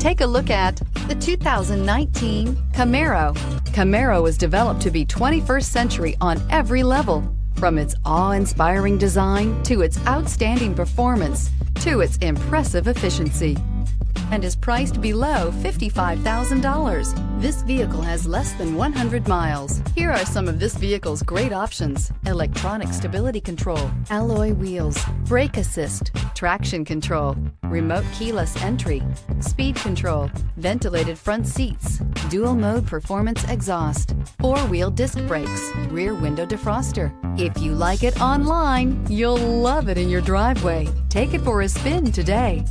Take a look at the 2019 Camaro. Camaro is developed to be 21st century on every level, from its awe-inspiring design to its outstanding performance to its impressive efficiency, and is priced below $55,000. This vehicle has less than 100 miles. Here are some of this vehicle's great options: electronic stability control, alloy wheels, brake assist, traction control, remote keyless entry, speed control, ventilated front seats, dual mode performance exhaust, four-wheel disc brakes, rear window defroster. If you like it online, you'll love it in your driveway. Take it for a spin today.